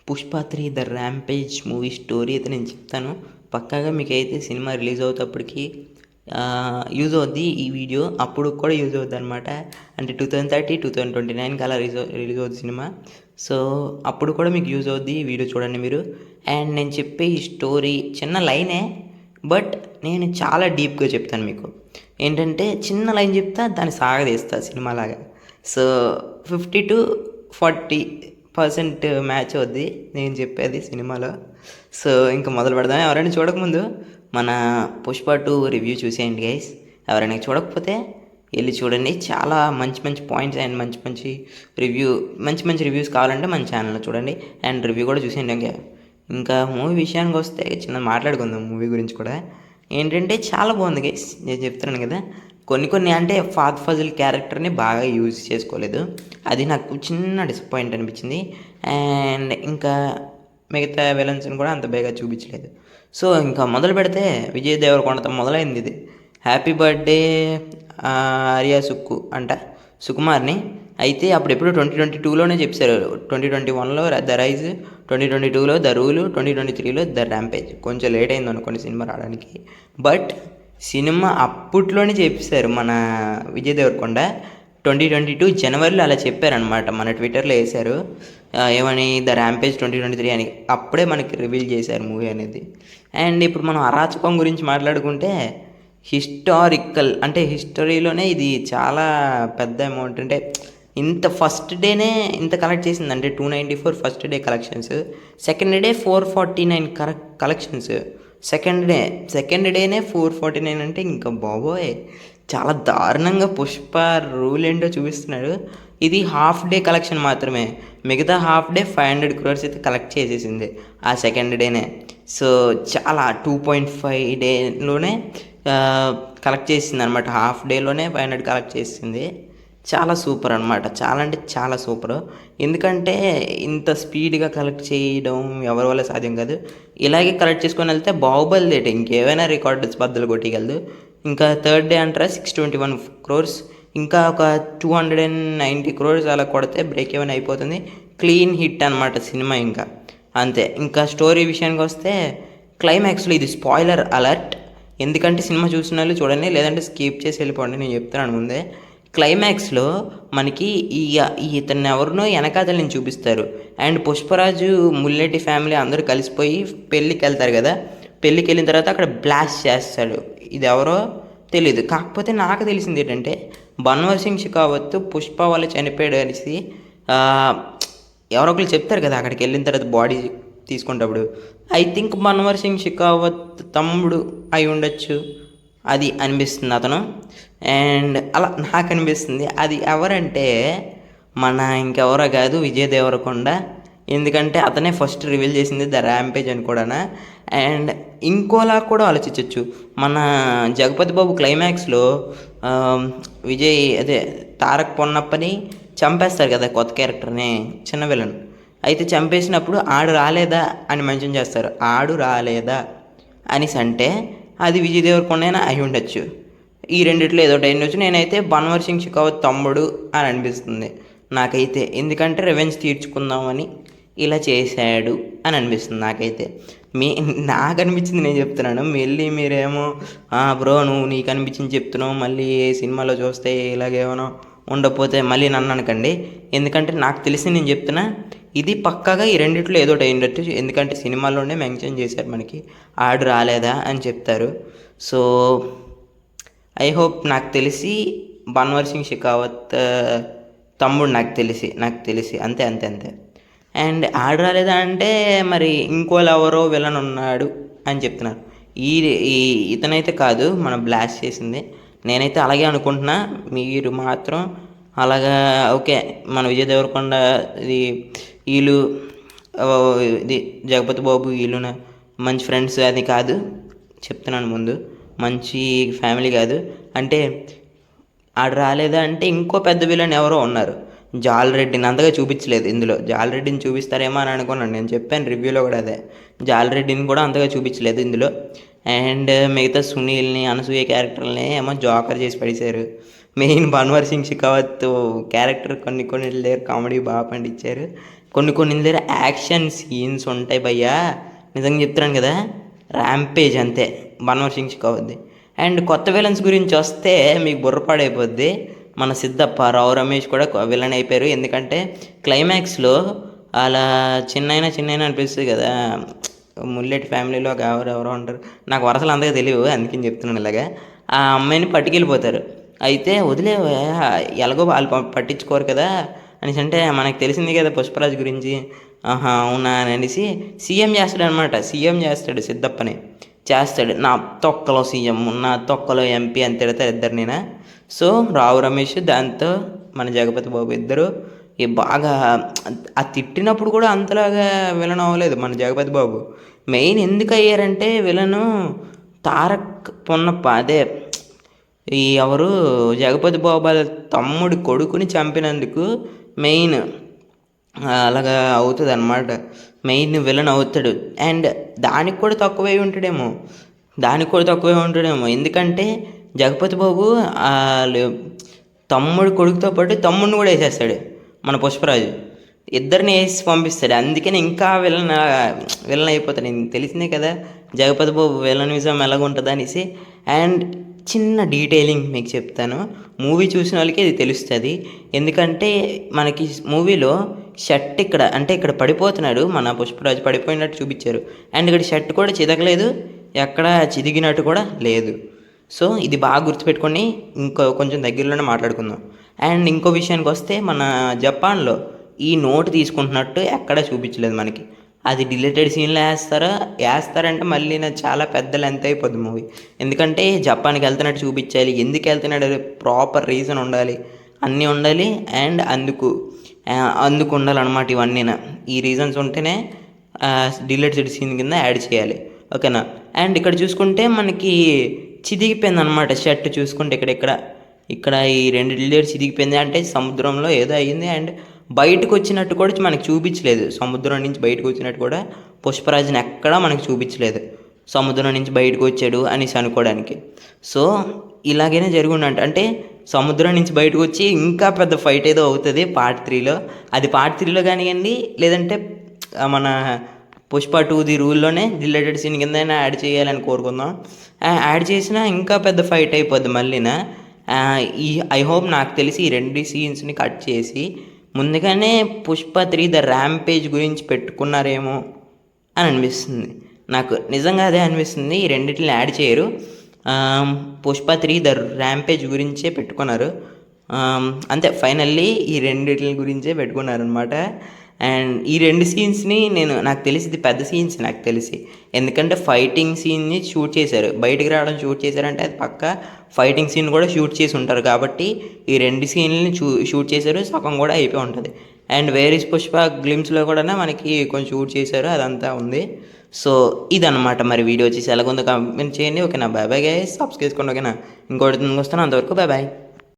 Pushpa 3 the rampage movie story అయితే నేను చెప్తాను. పక్కాగా మీకైతే సినిమా రిలీజ్ అవుతప్పటికి యూజ్ అవుద్ది ఈ వీడియో. అప్పుడు కూడా యూజ్ అవుద్ది అనమాట. అంటే 2030, 2029 అలా రిలీజ్ అవుద్ది సినిమా. సో అప్పుడు కూడా మీకు యూజ్ అవుద్ది ఈ వీడియో చూడండి మీరు. అండ్ నేను చెప్పే ఈ స్టోరీ చిన్న లైనే, బట్ నేను చాలా డీప్గా చెప్తాను మీకు. ఏంటంటే చిన్న లైన్ చెప్తా, దాన్ని సాగదీస్తా సినిమాలాగా. సో 50-40% మ్యాచ్ అవుద్ది నేను చెప్పేది సినిమాలో. సో ఇంకా మొదలు పెడదాం. ఎవరైనా చూడకముందు మన పుష్ప 2 రివ్యూ చూసేయండి గైస్. ఎవరైనా చూడకపోతే వెళ్ళి చూడండి. చాలా మంచి మంచి పాయింట్స్ అండ్ మంచి మంచి రివ్యూస్ కావాలంటే మన ఛానల్లో చూడండి. అండ్ రివ్యూ కూడా చూసేయండి. ఇంకా మూవీ విషయానికి వస్తే చిన్న మాట్లాడుకుందాం మూవీ గురించి కూడా. ఏంటంటే చాలా బాగుంది గైస్, నేను చెప్తున్నాను కదా. కొన్ని అంటే ఫాద్ ఫజిల్ క్యారెక్టర్ని బాగా యూజ్ చేసుకోలేదు, అది నాకు చిన్న డిసప్పాయింట్ అనిపించింది. అండ్ ఇంకా మిగతా విలన్స్ని కూడా అంత బాగా చూపించలేదు. సో ఇంకా మొదలు పెడితే విజయ్ దేవరకొండతో మొదలైంది ఇది. హ్యాపీ బర్త్డే ఆర్యా సుకుమార్ని. అయితే అప్పుడు ఎప్పుడు 2022లోనే చెప్పారు. 2021లో ద రైజ్, 2022లో ద రూల్, 2023లో ద ర్యాంపేజ్. కొంచెం లేట్ అయింది అనుకోండి సినిమా రావడానికి, బట్ సినిమా అప్పట్లోనే చెప్పారు మన విజయ్ దేవరకొండ. 2022 జనవరిలో అలా చెప్పారనమాట, మన ట్విట్టర్లో వేశారు ఏమని, ద ర్యాంపేజ్ 2023 అని. అప్పుడే మనకి రివీల్ చేశారు మూవీ అనేది. అండ్ ఇప్పుడు మనం అరాచకం గురించి మాట్లాడుకుంటే, హిస్టారికల్ అంటే హిస్టరీలోనే ఇది చాలా పెద్ద అమౌంట్. అంటే ఇంత ఫస్ట్ డేనే ఇంత కలెక్ట్ చేసింది అంటే 294 first day collections, second day 449 collections. Second డేనే 449 అంటే ఇంకా బాబోయ్ చాలా దారుణంగా పుష్ప రూల్ ఏంటో చూపిస్తున్నాడు. ఇది హాఫ్ డే కలెక్షన్ మాత్రమే, మిగతా హాఫ్ డే 500 crores అయితే కలెక్ట్ చేసేసింది ఆ సెకండ్ డేనే. సో చాలా 2.5 డేలోనే కలెక్ట్ చేసింది అనమాట. హాఫ్ డేలోనే 500 కలెక్ట్ చేసింది. చాలా సూపర్ అనమాట, చాలా అంటే చాలా సూపర్. ఎందుకంటే ఇంత స్పీడ్గా కలెక్ట్ చేయడం ఎవరి వల్ల సాధ్యం కాదు. ఇలాగే కలెక్ట్ చేసుకొని వెళ్తే బాహుబలి డేట్ ఇంకేమైనా రికార్డ్స్ బద్దలు కొట్టగలదు. ఇంకా థర్డ్ డే అంటారా 621 crores, ఇంకా ఒక 290 crores అలా కొడితే బ్రేక్ ఏమైనా అయిపోతుంది. క్లీన్ హిట్ అనమాట సినిమా. ఇంకా అంతే. ఇంకా స్టోరీ విషయానికి వస్తే క్లైమాక్స్లో ఇది స్పాయిలర్ అలర్ట్, ఎందుకంటే సినిమా చూసిన వాళ్ళు చూడండి, లేదంటే స్కిప్ చేసి వెళ్ళిపోండి, నేను చెప్తున్నాను ముందే. క్లైమాక్స్లో మనకి ఇతన్ని ఎవరినో వెనకాతలని చూపిస్తారు. అండ్ పుష్పరాజు, ముల్లెడ్డి ఫ్యామిలీ అందరూ కలిసిపోయి పెళ్ళికి వెళ్తారు కదా. పెళ్ళికి వెళ్ళిన తర్వాత అక్కడ బ్లాస్ట్ చేస్తాడు. ఇది ఎవరో తెలీదు. కాకపోతే నాకు తెలిసింది ఏంటంటే, బన్వర్ సింగ్ షెకావత్ పుష్ప వాళ్ళు చనిపోయాడు అనేసి ఎవరో ఒకరు చెప్తారు కదా అక్కడికి వెళ్ళిన తర్వాత బాడీ తీసుకుంటప్పుడు. ఐ థింక్ బన్వర్ సింగ్ షెకావత్ తమ్ముడు అయి ఉండొచ్చు, అది అనిపిస్తుంది అతను. అండ్ అలా నాకు అనిపిస్తుంది. అది ఎవరంటే మన ఇంకెవరో కాదు, విజయ్ దేవరకొండ. ఎందుకంటే అతనే ఫస్ట్ రివీల్ చేసింది ద ర్యాంపేజ్ అని కూడా. అండ్ ఇంకోలా కూడా ఆలోచించవచ్చు. మన జగపతి బాబు క్లైమాక్స్లో తారక్ పొన్నప్పని చంపేస్తారు కదా కొత్త క్యారెక్టర్ని, చిన్న విలన్. అయితే చంపేసినప్పుడు ఆడు రాలేదా అని మెన్షన్ చేస్తారు. ఆడు రాలేదా అనేసి అంటే అది విజయ్ దేవరకొండైనా అయి ఉండొచ్చు. ఈ రెండిట్లో ఏదో టైం వచ్చి, నేనైతే బన్వర్ సింగ్ షెకావత్ తమ్ముడు అని అనిపిస్తుంది నాకైతే. ఎందుకంటే రివెంజ్ తీర్చుకుందామని ఇలా చేశాడు అని అనిపిస్తుంది నాకైతే. నాకు అనిపించింది నేను చెప్తున్నాను, మళ్ళీ మీరేమో బ్రో నువ్వు నీకు అనిపించింది చెప్తున్నావు, మళ్ళీ సినిమాలో చూస్తే ఇలాగేమో ఉండకపోతే మళ్ళీ నన్ను అనకండి. ఎందుకంటే నాకు తెలిసి నేను చెప్తున్నా, ఇది పక్కాగా ఈ రెండిట్లో ఏదో ఒకటి అయ్యిండొచ్చు. ఎందుకంటే సినిమాలోనే మెన్షన్ చేశారు మనకి, ఆడు రాలేదా అని చెప్తారు. సో ఐ హోప్, నాకు తెలిసి బన్వర్ సింగ్ షెకావత్ తమ్ముడు నాకు తెలిసి అంతే. అండ్ ఆడు రాలేదా అంటే మరి ఇంకోళ్ళు ఎవరో విలన్ ఉన్నాడు అని చెప్తున్నారు. ఇతనైతే కాదు మన బ్లాస్ట్ చేసింది, నేనైతే అలాగే అనుకుంటున్నా. మీరు మాత్రం అలాగా ఓకే, మన విజయ్ దేవరకొండ వీళ్ళు ఇది జగపతి బాబు వీళ్ళున మంచి ఫ్రెండ్స్ అది కాదు చెప్తున్నాను ముందు, మంచి ఫ్యామిలీ కాదు. అంటే ఆడు రాలేదా అంటే ఇంకో పెద్ద విలన్ ఎవరో ఉన్నారు. జాలరెడ్డిని అంతగా చూపించలేదు ఇందులో. జాలరెడ్డిని చూపిస్తారేమో అని అనుకున్నాను, నేను చెప్పాను రివ్యూలో కూడా అదే. జాలరెడ్డిని కూడా అంతగా చూపించలేదు ఇందులో. అండ్ మిగతా సునీల్ని, అనసూయ క్యారెక్టర్ని ఏమో జోకర్ చేసి పడేశారు. మెయిన్ బన్వర్ సింగ్ షెకావత్ క్యారెక్టర్ కొన్ని దగ్గర కామెడీ బాగా పండించారు. కొన్ని కొన్ని దగ్గర యాక్షన్ సీన్స్ ఉంటాయి భయ్యా, నిజంగా చెప్తున్నాను కదా, ర్యాంపేజ్ అంతే, బన్వర్షించుకోవద్ది. అండ్ కొత్త విలన్స్ గురించి వస్తే మీకు బుర్రపాడైపోద్ది. మన సిద్ధప్ప, రావు రమేష్ కూడా విలన్ అయిపోయారు. ఎందుకంటే క్లైమాక్స్లో అలా చిన్నైనా అనిపిస్తుంది కదా, ముల్లెట్ ఫ్యామిలీలో ఎవరెవరో ఉంటారు, నాకు వరసలు అంతగా తెలియవు అందుకని చెప్తున్నాను ఇలాగా. ఆ అమ్మాయిని పట్టుకెళ్ళిపోతారు. అయితే వదిలే, ఎలాగో వాళ్ళు పట్టించుకోరు కదా అనేసి అంటే, మనకు తెలిసింది కదా పుష్పరాజ్ గురించి. ఆహా అవునా అని అనేసి సీఎం చేస్తాడు అనమాట. సీఎం చేస్తాడు, సిద్ధప్పని చేస్తాడు. నా తొక్కలో సీఎం, నా తొక్కలో ఎంపీ అని తిడతారు ఇద్దరినైనా. సో రావు రమేష్ దాంతో మన జగపతి బాబు ఇద్దరు బాగా ఆ తిట్టినప్పుడు కూడా అంతలాగా విలన్ అవ్వలేదు మన జగపతి బాబు. మెయిన్ ఎందుకు అయ్యారంటే విలను తారక్ పొన్నప్ప, అదే ఈ ఎవరు జగపతి బాబు వాళ్ళ తమ్ముడి కొడుకుని చంపినందుకు మెయిన్ అలాగా అవుతుంది అనమాట. మెయిన్ విలన్ అవుతాడు. అండ్ దానికి కూడా తక్కువే ఉంటాడేమో, ఎందుకంటే జగపతి బాబు తమ్ముడు కొడుకుతో పాటు తమ్ముడిని కూడా వేసేస్తాడు మన పుష్పరాజు, ఇద్దరిని వేసి పంపిస్తాడు. అందుకని ఇంకా విలన్ అయిపోతాడు. నీకు తెలిసిందే కదా జగపతి బాబు విలన్ విజయం ఎలాగుంటుంది అనేసి. అండ్ చిన్న డీటెయిలింగ్ మీకు చెప్తాను, మూవీ చూసిన వాళ్ళకి ఇది తెలుస్తుంది. ఎందుకంటే మనకి మూవీలో షర్ట్ ఇక్కడ పడిపోతున్నాడు, మన పుష్పరాజు పడిపోయినట్టు చూపించారు. అండ్ ఇక్కడ షర్ట్ కూడా చిదగలేదు, ఎక్కడ చిదిగినట్టు కూడా లేదు. సో ఇది బాగా గుర్తుపెట్టుకొని కొంచెం దగ్గరలోనే మాట్లాడుకుందాం. అండ్ ఇంకో విషయానికి వస్తే, మన జపాన్లో ఈ నోటు తీసుకుంటున్నట్టు ఎక్కడా చూపించలేదు మనకి. అది డిలీటెడ్ సీన్లో వేస్తారంటే మళ్ళీ చాలా పెద్ద లెంత్ అయిపోద్ది మూవీ. ఎందుకంటే జపాన్కి వెళ్తున్నట్టు చూపించాలి, ఎందుకు వెళ్తున్నాడు ప్రాపర్ రీజన్ ఉండాలి, అన్నీ ఉండాలి. అండ్ అందుకు ఉండాలన్నమాట ఇవన్నీ. ఈ రీజన్స్ ఉంటేనే డిలీటెడ్ సీన్ కింద యాడ్ చేయాలి, ఓకేనా. అండ్ ఇక్కడ చూసుకుంటే మనకి చిదిగిపోయింది అనమాట షర్ట్. చూసుకుంటే ఇక్కడ ఈ 2 డిలీటెడ్ చిదిగిపోయింది, అంటే సముద్రంలో ఏదో అయ్యింది. అండ్ బయటకు వచ్చినట్టు కూడా మనకు చూపించలేదు, సముద్రం నుంచి బయటకు వచ్చినట్టు కూడా పుష్పరాజుని ఎక్కడా మనకు చూపించలేదు, సముద్రం నుంచి బయటకు వచ్చాడు అనేసి అనుకోవడానికి. సో ఇలాగైనా జరుగుండంట, అంటే సముద్రం నుంచి బయటకు వచ్చి ఇంకా పెద్ద ఫైట్ ఏదో అవుతుంది పార్ట్ 3లో. అది పార్ట్ 3లో కానివ్వండి, లేదంటే మన పుష్ప 2 రూల్లోనే డిలీటెడ్ సీన్ కింద యాడ్ చేయాలని కోరుకుందాం. యాడ్ చేసినా ఇంకా పెద్ద ఫైట్ అయిపోద్ది మళ్ళీనా. ఐ హోప్, నాకు తెలిసి ఈ 2 సీన్స్ని కట్ చేసి ముందుగానే పుష్ప 3 ద ర్యాంపేజ్ గురించి పెట్టుకున్నారేమో అని అనిపిస్తుంది నాకు. నిజంగా అదే అనిపిస్తుంది, ఈ రెండింటిని యాడ్ చేయరు, పుష్ప 3 ద ర్యాంపేజ్ గురించే పెట్టుకున్నారు అంతే. ఫైనల్లీ ఈ రెండింటి గురించే పెట్టుకున్నారు అనమాట. అండ్ ఈ 2 సీన్స్ని నాకు తెలిసి ఇది పెద్ద సీన్స్ నాకు తెలిసి, ఎందుకంటే ఫైటింగ్ సీన్ని షూట్ చేశారు, బయటికి రావడం షూట్ చేశారంటే అది పక్క ఫైటింగ్ సీన్ కూడా షూట్ చేసి ఉంటారు. కాబట్టి ఈ 2 సీన్లని షూట్ చేశారు, సగం కూడా అయిపోయి ఉంటుంది. అండ్ వేర్ ఇస్ పుష్ప గ్లిమ్స్లో కూడా మనకి కొంచెం షూట్ చేశారు, అదంతా ఉంది. సో ఇదన్నమాట. మరి వీడియో వచ్చేసి ఎలాగుందో కామెంట్ చేయండి, ఓకేనా. బాయ్ బాయ్ గైస్, సబ్స్క్రైబ్ చేసుకోండి, ఓకేనా. ఇంకోటి వస్తాను, అంతవరకు బాయ్ బాయ్.